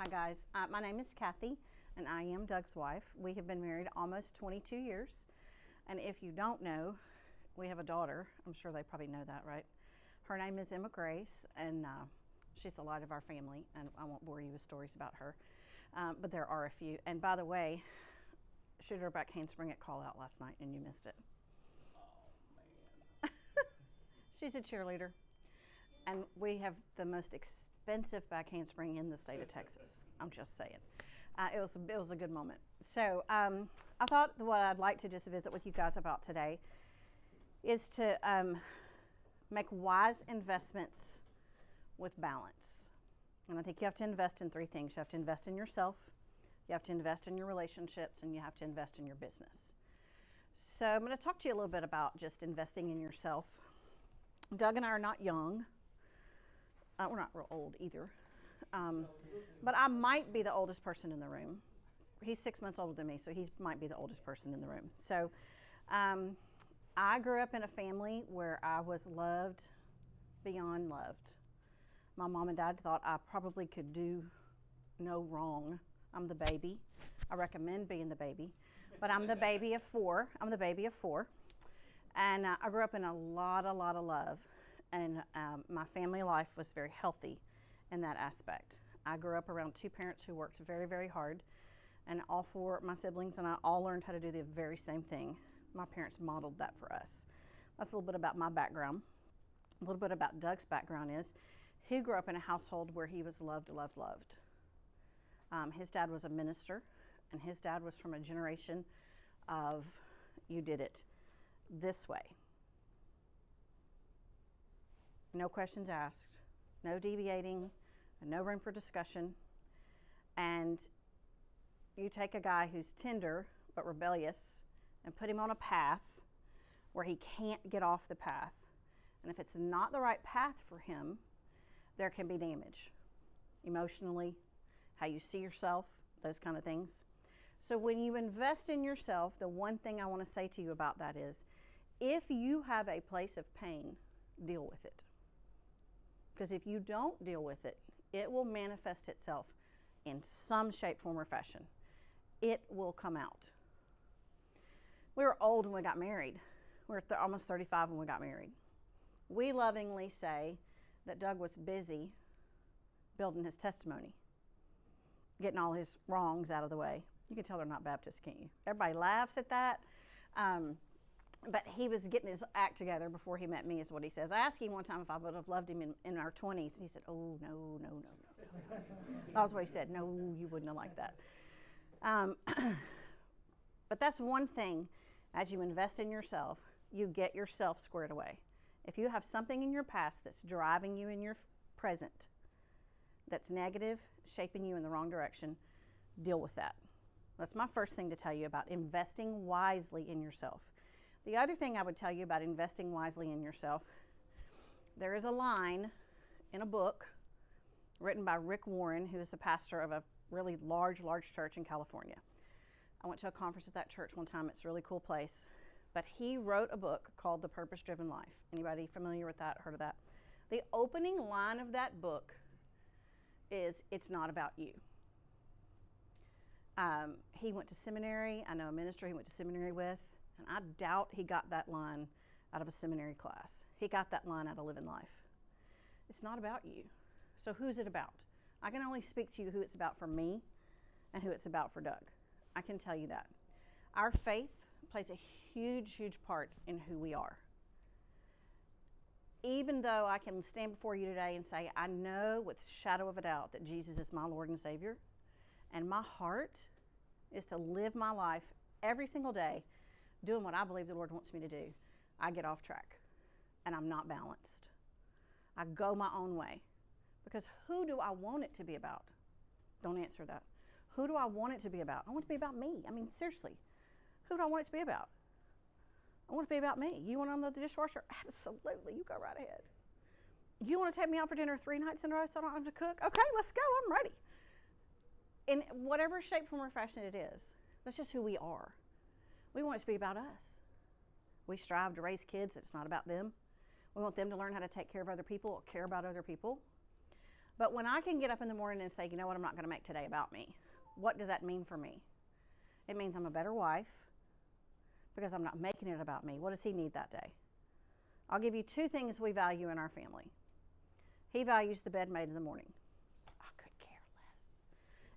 Hi guys, my name is Kathy and I am Doug's wife. We have been married almost 22 years, and if you don't know, we have a daughter. I'm sure they probably know that, right? Her name is Emma Grace, and she's the light of our family, and I won't bore you with stories about her, but there are a few. And by the way, shoot her back handspring at call out last night and you missed it. Oh man. She's a cheerleader. And we have the most expensive back handspring in the state of Texas. I'm just saying. It was a good moment. So I thought what I'd like to just visit with you guys about today is to make wise investments with balance. And I think you have to invest in three things. You have to invest in yourself, you have to invest in your relationships, and you have to invest in your business. So I'm going to talk to you a little bit about just investing in yourself. Doug and I are not young. We're not real old either, but I might be the oldest person in the room. He's 6 months older than me, so he might be the oldest person in the room. So I grew up in a family where I was loved beyond loved. My mom and dad thought I probably could do no wrong. I'm the baby. I recommend being the baby, but I'm the baby of four. And I grew up in a lot of love. And my family life was very healthy in that aspect. I grew up around two parents who worked very, very hard, and all four of my siblings and I all learned how to do the very same thing. My parents modeled that for us. That's a little bit about my background. A little bit about Doug's background is he grew up in a household where he was loved. His dad was a minister, and his dad was from a generation of you did it this way. No questions asked, no deviating, no room for discussion. And you take a guy who's tender but rebellious and put him on a path where he can't get off the path. And if it's not the right path for him, there can be damage emotionally, how you see yourself, those kind of things. So when you invest in yourself, the one thing I want to say to you about that is, if you have a place of pain, deal with it. Because if you don't deal with it, it will manifest itself in some shape, form, or fashion. It will come out. We were old when we got married. We were almost 35 when we got married. We lovingly say that Doug was busy building his testimony, getting all his wrongs out of the way. You can tell they're not Baptists, can't you? Everybody laughs at that. But he was getting his act together before he met me, is what he says. I asked him one time if I would have loved him in our 20s. He said, oh, no. That was what he said. No, you wouldn't have liked that. But that's one thing. As you invest in yourself, you get yourself squared away. If you have something in your past that's driving you in your present, that's negative, shaping you in the wrong direction, deal with that. That's my first thing to tell you about investing wisely in yourself. The other thing I would tell you about investing wisely in yourself, there is a line in a book written by Rick Warren, who is a pastor of a really large church in California. I went to a conference at that church one time. It's a really cool place. But he wrote a book called The Purpose-Driven Life. Anybody familiar with that, heard of that? The opening line of that book is, it's not about you. He went to seminary. I know a minister he went to seminary with. And I doubt he got that line out of a seminary class. He got that line out of living life. It's not about you. So who's it about? I can only speak to you who it's about for me and who it's about for Doug. I can tell you that. Our faith plays a huge part in who we are. Even though I can stand before you today and say, I know with a shadow of a doubt that Jesus is my Lord and Savior, and my heart is to live my life every single day doing what I believe the Lord wants me to do, I get off track and I'm not balanced. I go my own way. Because who do I want it to be about? Don't answer that. Who do I want it to be about? I want it to be about me. I mean, seriously, who do I want it to be about? I want it to be about me. You want to unload the dishwasher? Absolutely, you go right ahead. You want to take me out for dinner 3 nights in a row so I don't have to cook? Okay, let's go, I'm ready. In whatever shape, form, or fashion it is, that's just who we are. We want it to be about us. We strive to raise kids. It's not about them. We want them to learn how to take care of other people or care about other people. But when I can get up in the morning and say, you know what, I'm not going to make today about me, what does that mean for me? It means I'm a better wife because I'm not making it about me. What does he need that day? I'll give you 2 things we value in our family. He values the bed made in the morning. I could care less.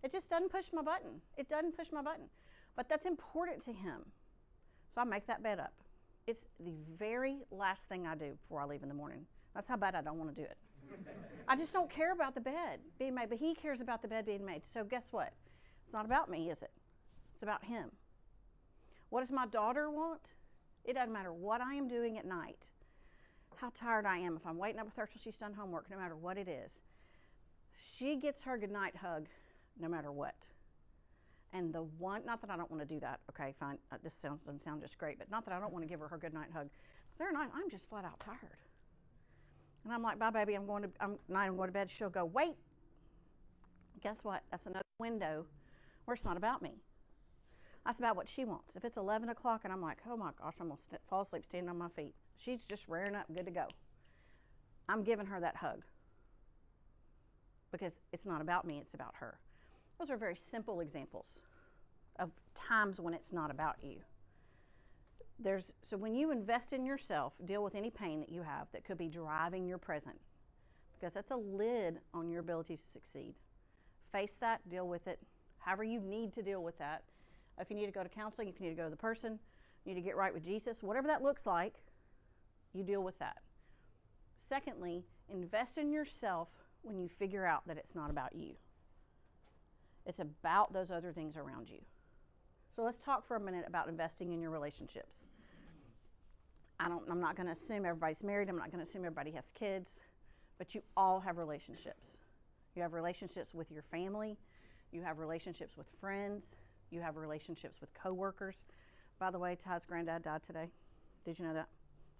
It just doesn't push my button. It doesn't push my button. But that's important to him. So I make that bed up. It's the very last thing I do before I leave in the morning. That's how bad I don't want to do it. I just don't care about the bed being made, but he cares about the bed being made. So guess what? It's not about me, is it? It's about him. What does my daughter want? It doesn't matter what I am doing at night, how tired I am, if I'm waiting up with her till she's done homework, no matter what it is. She gets her goodnight hug no matter what. And the one, not that I don't want to do that, okay, fine, this doesn't sound just great, but not that I don't want to give her her goodnight hug. There night, I'm just flat out tired. And I'm like, bye baby, I'm going to bed. She'll go, wait. Guess what? That's another window where it's not about me. That's about what she wants. If it's 11 o'clock and I'm like, oh my gosh, I'm going to fall asleep standing on my feet. She's just rearing up, good to go. I'm giving her that hug because it's not about me, it's about her. Those are very simple examples of times when it's not about you. So when you invest in yourself, deal with any pain that you have that could be driving your present, because that's a lid on your ability to succeed. Face that, deal with it, however you need to deal with that. If you need to go to counseling, if you need to go to the person, you need to get right with Jesus, whatever that looks like, you deal with that. Secondly, invest in yourself when you figure out that it's not about you. It's about those other things around you. So let's talk for a minute about investing in your relationships. I'm not going to assume everybody's married. I'm not going to assume everybody has kids. But you all have relationships. You have relationships with your family. You have relationships with friends. You have relationships with coworkers. By the way, Ty's granddad died today. Did you know that?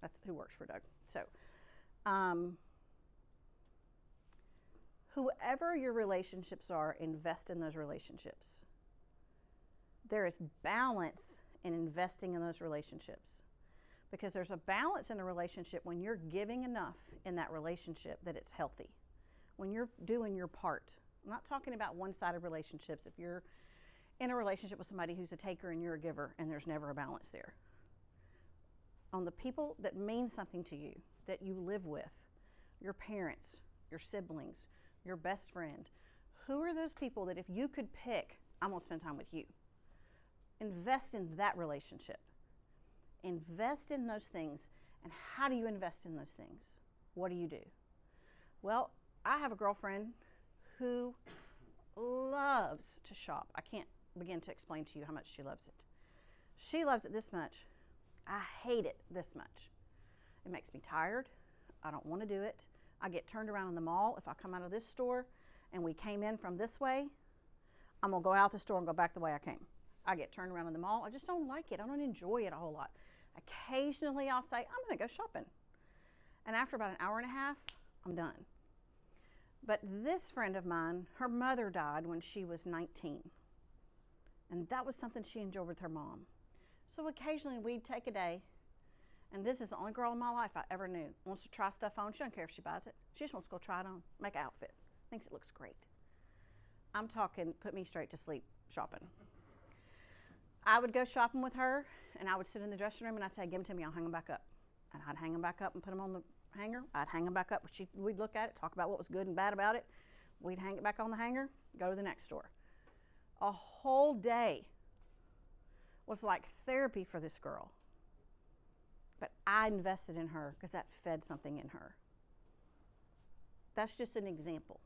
That's who works for Doug. So, whoever your relationships are, invest in those relationships. There is balance in investing in those relationships, because there's a balance in a relationship when you're giving enough in that relationship that it's healthy. When you're doing your part. I'm not talking about one-sided relationships. If you're in a relationship with somebody who's a taker and you're a giver and there's never a balance there. On the people that mean something to you, that you live with, your parents, your siblings, your best friend, who are those people that if you could pick, I'm going to spend time with you. Invest in that relationship. Invest in those things. And how do you invest in those things? What do you do? Well, I have a girlfriend who loves to shop. I can't begin to explain to you how much she loves it. She loves it this much. I hate it this much. It makes me tired. I don't want to do it. I get turned around in the mall. If I come out of this store and we came in from this way, I'm going to go out the store and go back the way I came. I get turned around in the mall. I just don't like it. I don't enjoy it a whole lot. Occasionally I'll say, I'm going to go shopping. And after about an hour and a half, I'm done. But this friend of mine, her mother died when she was 19. And that was something she enjoyed with her mom. So occasionally we'd take a day, and this is the only girl in my life I ever knew. Wants to try stuff on. She doesn't care if she buys it. She just wants to go try it on, make an outfit. Thinks it looks great. I'm talking put me straight to sleep shopping. I would go shopping with her, and I would sit in the dressing room, and I'd say, give them to me, I'll hang them back up. And I'd hang them back up and put them on the hanger. I'd hang them back up. We'd look at it, talk about what was good and bad about it. We'd hang it back on the hanger, go to the next store. A whole day was like therapy for this girl. But I invested in her because that fed something in her. That's just an example.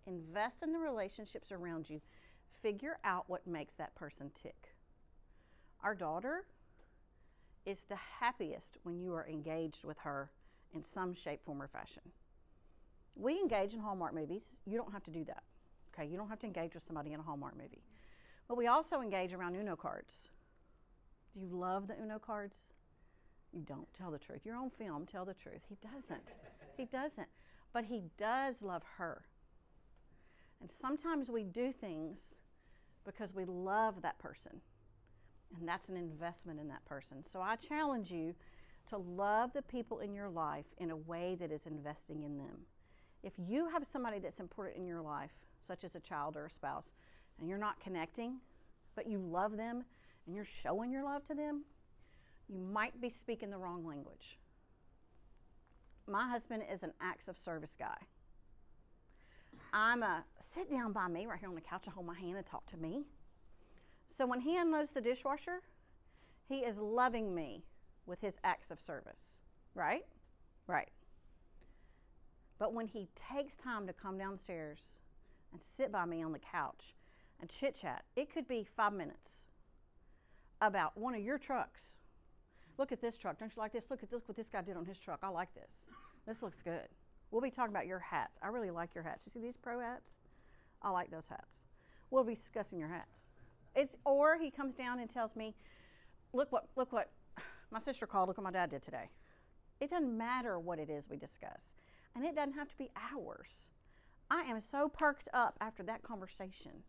Invest in the relationships around you. Figure out what makes that person tick. Our daughter is the happiest when you are engaged with her in some shape, form, or fashion. We engage in Hallmark movies. You don't have to do that. Okay, you don't have to engage with somebody in a Hallmark movie. But we also engage around Uno cards. Do you love the Uno cards? You don't. Tell the truth. You're on film. Tell the truth. He doesn't. He doesn't. But he does love her. And sometimes we do things because we love that person. And that's an investment in that person. So I challenge you to love the people in your life in a way that is investing in them. If you have somebody that's important in your life, such as a child or a spouse, and you're not connecting, but you love them and you're showing your love to them, you might be speaking the wrong language. My husband is an acts of service guy. I'm a sit down by me right here on the couch and hold my hand and talk to me. So when he unloads the dishwasher, he is loving me with his acts of service, right? Right. But when he takes time to come downstairs and sit by me on the couch and chit chat, it could be 5 minutes about one of your trucks. Look at this truck. Don't you like this? Look what this guy did on his truck. I like this. This looks good. We'll be talking about your hats. I really like your hats. You see these pro hats? I like those hats. We'll be discussing your hats. Or he comes down and tells me, look what my sister called, look what my dad did today. It doesn't matter what it is we discuss. And it doesn't have to be hours. I am so perked up after that conversation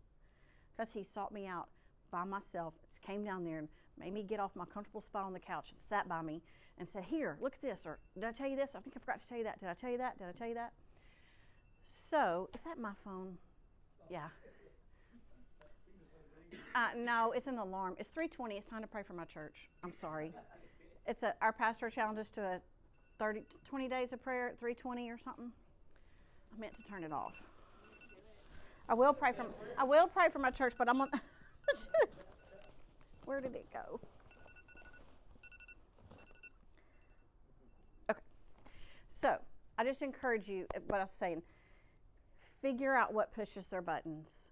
because he sought me out by myself, came down there and made me get off my comfortable spot on the couch and sat by me and said, here, look at this, or did I tell you this? I think I forgot to tell you that. Did I tell you that? Did I tell you that? So, is that my phone? Yeah. No, it's an alarm. It's 3:20. It's time to pray for my church. I'm sorry. Our pastor challenged us to 20 days of prayer at 3:20 or something. I meant to turn it off. I will pray for my church, but I'm on. Where did it go? Okay. So I just encourage you, what I was saying, figure out what pushes their buttons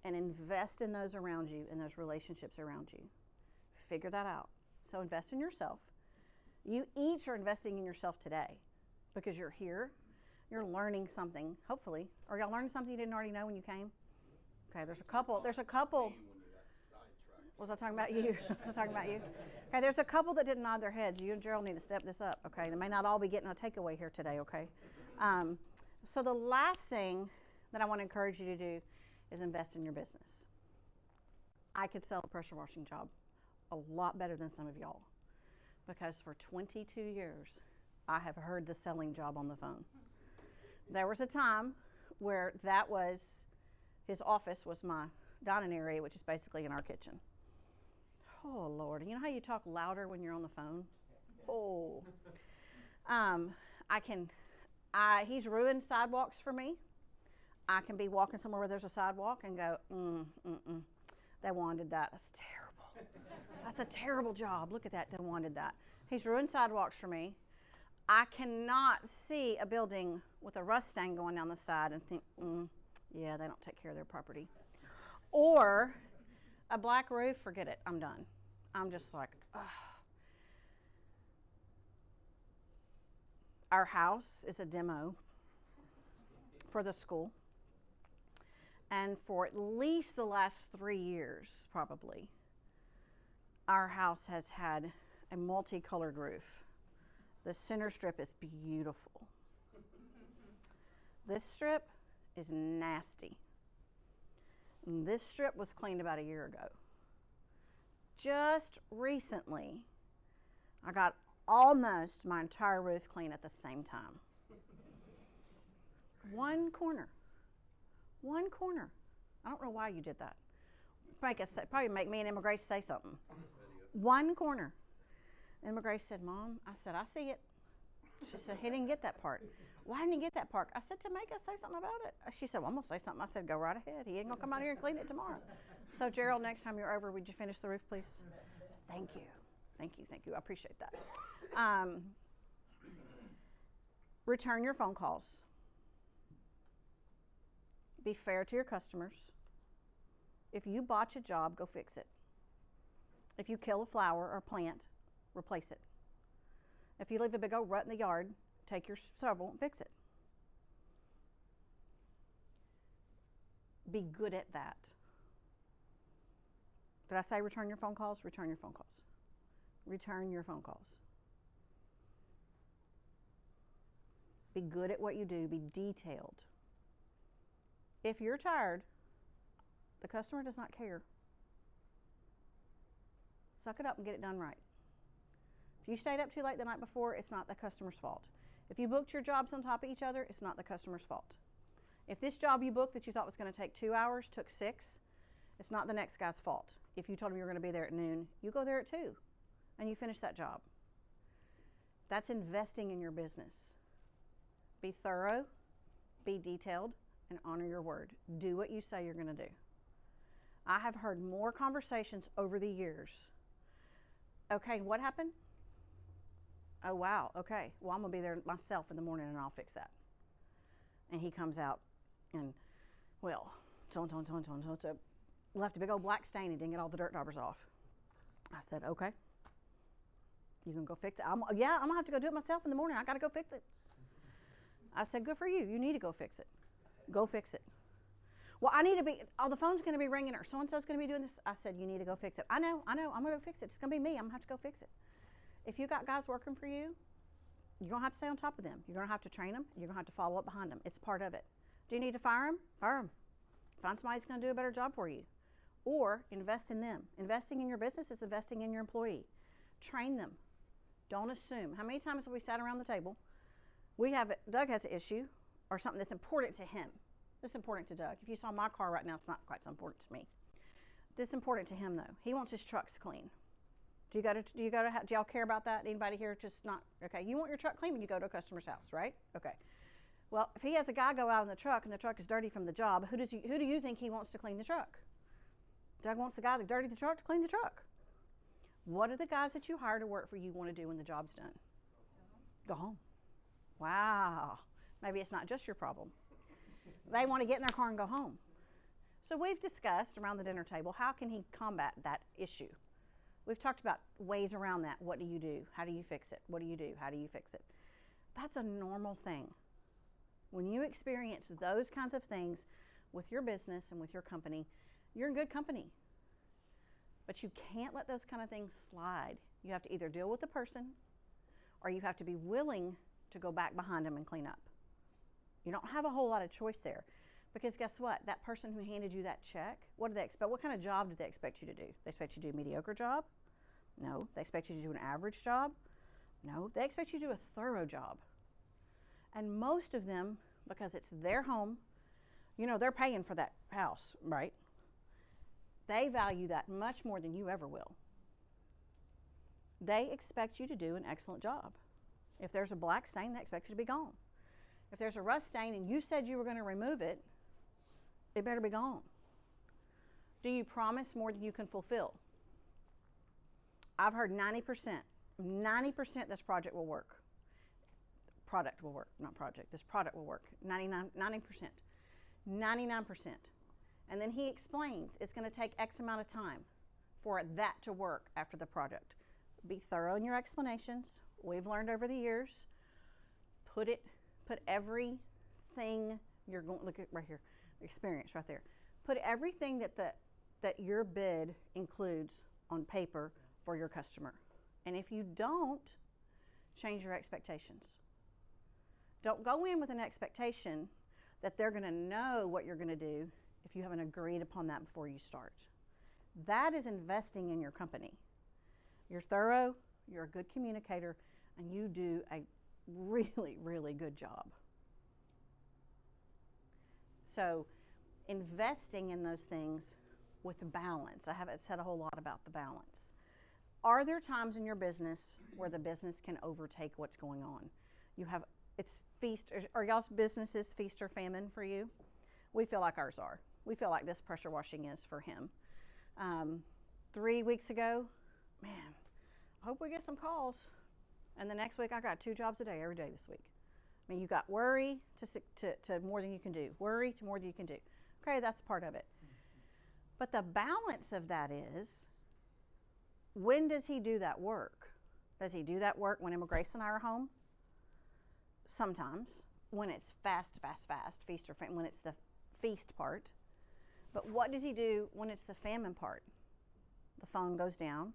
and invest in those around you and those relationships around you. Figure that out. So invest in yourself. You each are investing in yourself today because you're here. You're learning something, hopefully. Or y'all learning something you didn't already know when you came? Okay, there's a couple. Was I talking about you? Was I talking about you? Okay, there's a couple that didn't nod their heads. You and Gerald need to step this up, okay? They may not all be getting a takeaway here today, okay? So the last thing that I want to encourage you to do is invest in your business. I could sell a pressure washing job a lot better than some of y'all because for 22 years, I have heard the selling job on the phone. There was a time where his office was my dining area, which is basically in our kitchen. Oh, Lord. You know how you talk louder when you're on the phone? Oh. He's ruined sidewalks for me. I can be walking somewhere where there's a sidewalk and go, they wanted that. That's terrible. That's a terrible job. Look at that. They wanted that. He's ruined sidewalks for me. I cannot see a building with a rust stain going down the side and think, yeah, they don't take care of their property. Or a black roof, forget it, I'm done. I'm just like, ugh. Our house is a demo for the school. And for at least the last 3 years, probably, our house has had a multicolored roof. The center strip is beautiful. This strip is nasty. And this strip was cleaned about a year ago. Just recently, I got almost my entire roof clean at the same time. One corner. I don't know why you did that. Probably make me and Emma Grace say something. One corner. Emma Grace said, Mom, I said, I see it. She said, he didn't get that part. Why didn't he get that part? I said, to make us say something about it. She said, well, I'm going to say something. I said, go right ahead. He ain't going to come out here and clean it tomorrow. So, Gerald, next time you're over, would you finish the roof, please? Thank you. I appreciate that. Return your phone calls. Be fair to your customers. If you botch a job, go fix it. If you kill a flower or plant, replace it. If you leave a big old rut in the yard, take your shovel and fix it. Be good at that. Did I say return your phone calls? Return your phone calls. Return your phone calls. Be good at what you do. Be detailed. If you're tired, the customer does not care. Suck it up and get it done right. If you stayed up too late the night before, it's not the customer's fault. If you booked your jobs on top of each other, it's not the customer's fault. If this job you booked that you thought was going to take 2 hours took 6, it's not the next guy's fault. If you told him you were going to be there at noon, you go there at 2 and you finish that job. That's investing in your business. Be thorough, be detailed, and honor your word. Do what you say you're going to do. I have heard more conversations over the years. Okay, what happened? Oh, wow, okay. Well, I'm going to be there myself in the morning and I'll fix that. And he comes out and, well, left a big old black stain and didn't get all the dirt daubers off. I said, okay. You can go fix it? Yeah, I'm going to have to go do it myself in the morning. I got to go fix it. I said, good for you. You need to go fix it. Go fix it. Well, I need to be, oh, the phone's going to be ringing or so-and-so's going to be doing this. I said, you need to go fix it. I know, I'm going to go fix it. It's going to be me. I'm going to have to go fix it. If you got guys working for you, you're going to have to stay on top of them. You're going to have to train them. You're going to have to follow up behind them. It's part of it. Do you need to fire them? Fire them. Find somebody who's going to do a better job for you. Or invest in them. Investing in your business is investing in your employee. Train them. Don't assume. How many times have we sat around the table? Doug has an issue or something that's important to him. This is important to Doug. If you saw my car right now, it's not quite so important to me. This is important to him though. He wants his trucks clean. Do y'all care about that? Anybody here just not, okay, you want your truck clean when you go to a customer's house, right? Okay. Well, if he has a guy go out in the truck and the truck is dirty from the job, who do you think he wants to clean the truck? Doug wants the guy that dirtied the truck to clean the truck. What do the guys that you hire to work for you want to do when the job's done? Go home. Wow. Maybe it's not just your problem. They want to get in their car and go home. So we've discussed around the dinner table, how can he combat that issue? We've talked about ways around that. What do you do? How do you fix it? What do you do? How do you fix it? That's a normal thing. When you experience those kinds of things with your business and with your company, you're in good company. But you can't let those kind of things slide. You have to either deal with the person or you have to be willing to go back behind them and clean up. You don't have a whole lot of choice there. Because guess what? That person who handed you that check, what do they expect? What kind of job do they expect you to do? They expect you to do a mediocre job? No. They expect you to do an average job? No. They expect you to do a thorough job. And most of them, because it's their home, you know, they're paying for that house, right? They value that much more than you ever will. They expect you to do an excellent job. If there's a black stain, they expect you to be gone. If there's a rust stain and you said you were going to remove it, it better be gone. Do you promise more than you can fulfill? I've heard 90% this project will work. Product will work, not project. This product will work. 90%. 99%. And then he explains it's going to take X amount of time for that to work after the project. Be thorough in your explanations. We've learned over the years. Put everything you're going, look at right here, experience right there. Put everything that your bid includes on paper for your customer. And if you don't, change your expectations. Don't go in with an expectation that they're going to know what you're going to do if you haven't agreed upon that before you start. That is investing in your company. You're thorough, you're a good communicator, and you do a really, really good job. So investing in those things with balance. I haven't said a whole lot about the balance. Are there times in your business where the business can overtake what's going on? It's feast, are y'all's businesses feast or famine for you? We feel like ours are. We feel like this pressure washing is for him. 3 weeks ago, man, I hope we get some calls. And the next week, I got 2 jobs a day, every day this week. I mean, you got worry to more than you can do. Worry to more than you can do. Okay, that's part of it. But the balance of that is, when does he do that work? Does he do that work when Emma Grace and I are home? Sometimes. When it's fast, feast or famine, when it's the feast part. But what does he do when it's the famine part? The phone goes down,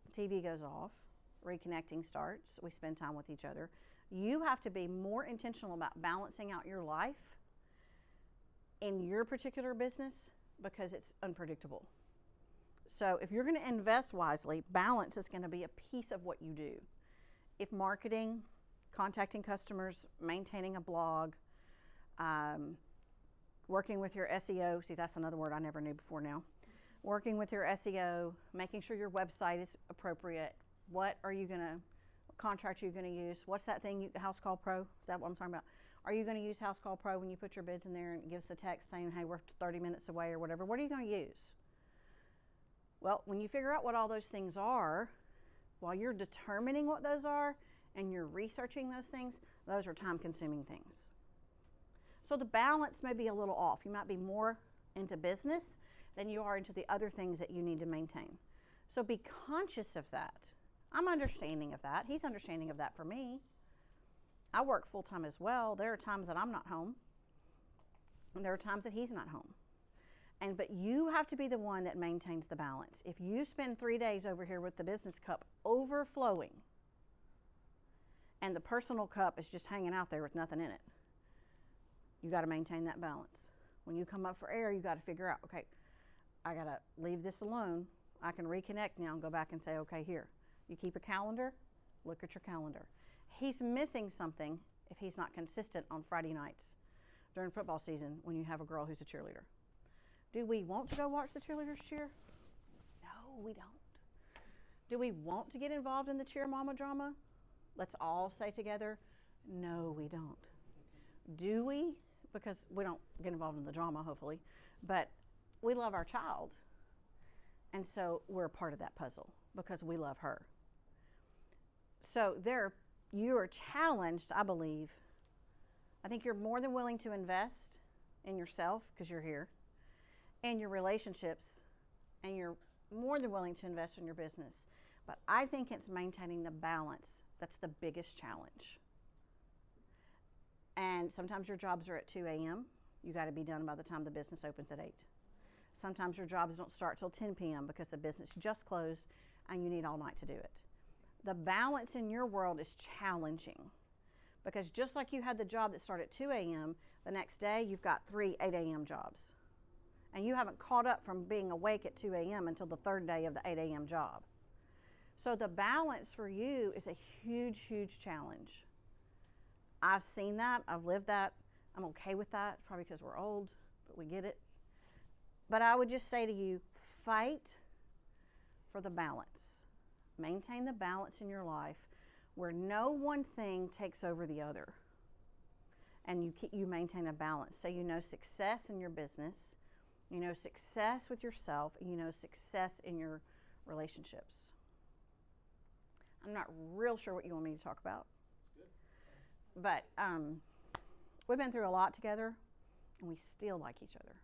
the TV goes off, reconnecting starts, we spend time with each other. You have to be more intentional about balancing out your life in your particular business because it's unpredictable. So if you're going to invest wisely, balance is going to be a piece of what you do. If marketing, contacting customers, maintaining a blog, working with your SEO. See, that's another word I never knew before now. Working with your SEO, making sure your website is appropriate. What contract are you going to use? What's that thing, House Call Pro? Is that what I'm talking about? Are you going to use House Call Pro when you put your bids in there and it gives the text saying, hey, we're 30 minutes away or whatever? What are you going to use? Well, when you figure out what all those things are, while you're determining what those are and you're researching those things, those are time-consuming things. So the balance may be a little off. You might be more into business than you are into the other things that you need to maintain. So be conscious of that. I'm understanding of that. He's understanding of that for me. I work full-time as well. There are times that I'm not home, and there are times that he's not home. But you have to be the one that maintains the balance. If you spend 3 days over here with the business cup overflowing, and the personal cup is just hanging out there with nothing in it, you got to maintain that balance. When you come up for air, you got to figure out, okay, I got to leave this alone. I can reconnect now and go back and say, okay, here. You keep a calendar, look at your calendar. He's missing something if he's not consistent on Friday nights during football season when you have a girl who's a cheerleader. Do we want to go watch the cheerleaders cheer? No, we don't. Do we want to get involved in the cheer mama drama? Let's all say together, no, we don't. Do we? Because we don't get involved in the drama, hopefully, but we love our child. And so we're a part of that puzzle because we love her. So you are challenged, I believe. I think you're more than willing to invest in yourself because you're here, and your relationships, and you're more than willing to invest in your business. But I think it's maintaining the balance that's the biggest challenge. And sometimes your jobs are at 2 a.m. You got to be done by the time the business opens at 8. Sometimes your jobs don't start till 10 p.m. because the business just closed and you need all night to do it. The balance in your world is challenging because just like you had the job that started at 2 a.m., the next day you've got 3 8 a.m. jobs. And you haven't caught up from being awake at 2 a.m. until the third day of the 8 a.m. job. So the balance for you is a huge, huge challenge. I've seen that. I've lived that. I'm okay with that, probably because we're old, but we get it. But I would just say to you, fight for the balance. Maintain the balance in your life where no one thing takes over the other. And you maintain a balance. So you know success in your business, you know success with yourself, and you know success in your relationships. I'm not real sure what you want me to talk about. But we've been through a lot together, and we still like each other.